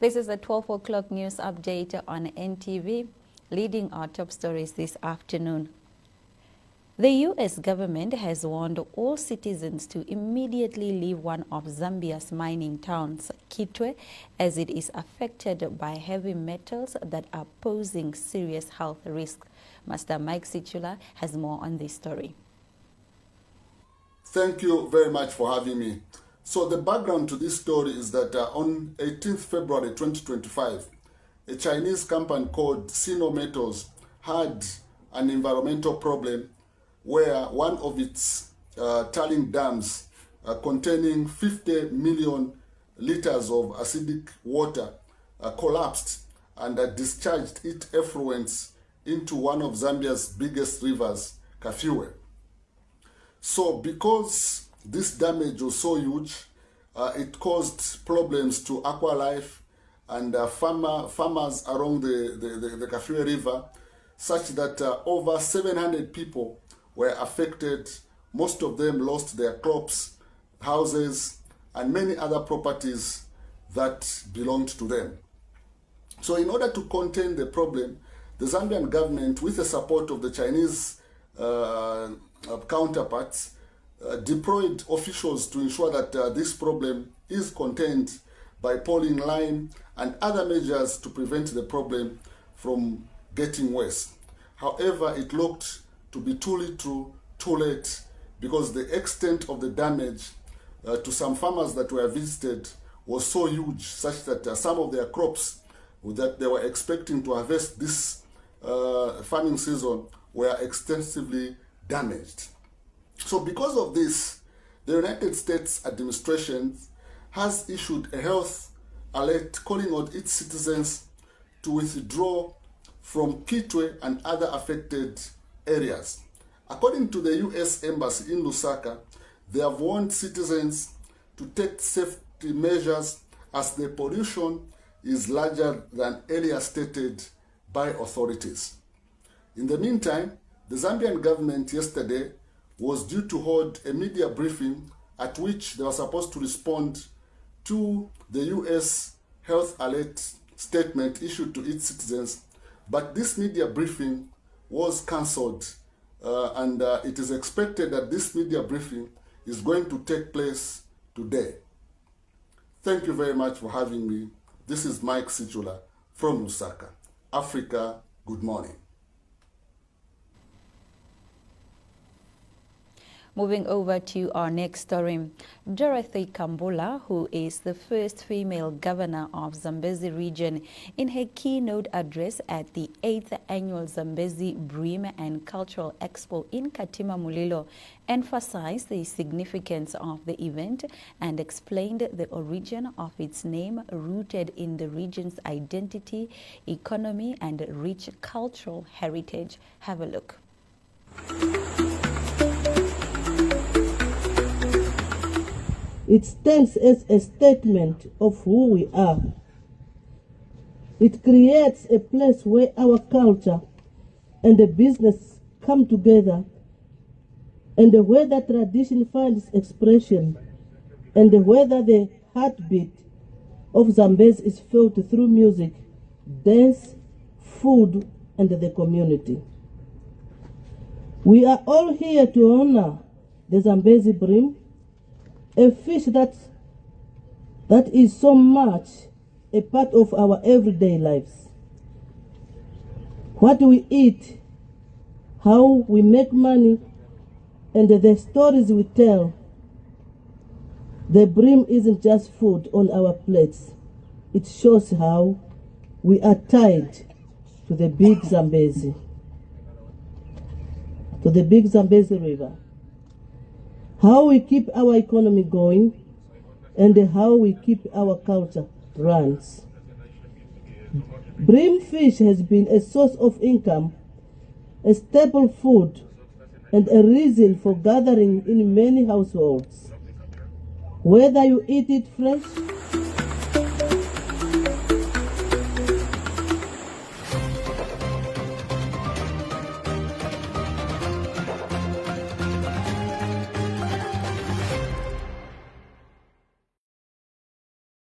This is the 12 o'clock news update on NTV, leading our top stories this afternoon. The U.S. government has warned all citizens to immediately leave one of Zambia's mining towns, Kitwe, as it is affected by heavy metals that are posing serious health risks. Master Mike Situla has more on this story. Thank you very much for having me. So the background to this story is that on 18th February 2025, a Chinese company called Sino Metals had an environmental problem where one of its tailing dams containing 50 million liters of acidic water collapsed and discharged its effluents into one of Zambia's biggest rivers, Kitwe. So because this damage was so huge, it caused problems to aqua life and farmers along the Kitwe River, such that over 700 people were affected. Most of them lost their crops, houses, and many other properties that belonged to them. So in order to contain the problem, the Zambian government, with the support of the Chinese counterparts, deployed officials to ensure that this problem is contained by pouring lime and other measures to prevent the problem from getting worse. However, it looked to be too late, because the extent of the damage to some farmers that were visited was so huge, such that some of their crops that they were expecting to harvest this farming season were extensively damaged. So because of this, the United States administration has issued a health alert calling on its citizens to withdraw from Kitwe and other affected areas. According to the U.S. Embassy in Lusaka, they have warned citizens to take safety measures as the pollution is larger than earlier stated by authorities. In the meantime, the Zambian government yesterday was due to hold a media briefing at which they were supposed to respond to the U.S. health alert statement issued to its citizens, but this media briefing was cancelled, and it is expected that this media briefing is going to take place today. Thank you very much for having me. This is Mike Situla from Lusaka. Africa, good morning. Moving over to our next story, Dorothy Kabula, who is the first female governor of Zambezi region, in her keynote address at the 8th annual Zambezi Bream and Cultural Expo in Katima Mulilo, emphasized the significance of the event and explained the origin of its name, rooted in the region's identity, economy, and rich cultural heritage. Have a look. It stands as a statement of who we are. It creates a place where our culture and the business come together, and where the tradition finds expression, and whether the heartbeat of Zambezi is felt through music, dance, food, and the community. We are all here to honor the Zambezi Bream, a fish that is so much a part of our everyday lives. What we eat, how we make money, and the stories we tell. The bream isn't just food on our plates. It shows how we are tied to the big Zambezi, to the big Zambezi River. How we keep our economy going, and how we keep our culture runs. Bream fish has been a source of income, a staple food, and a reason for gathering in many households. Whether you eat it fresh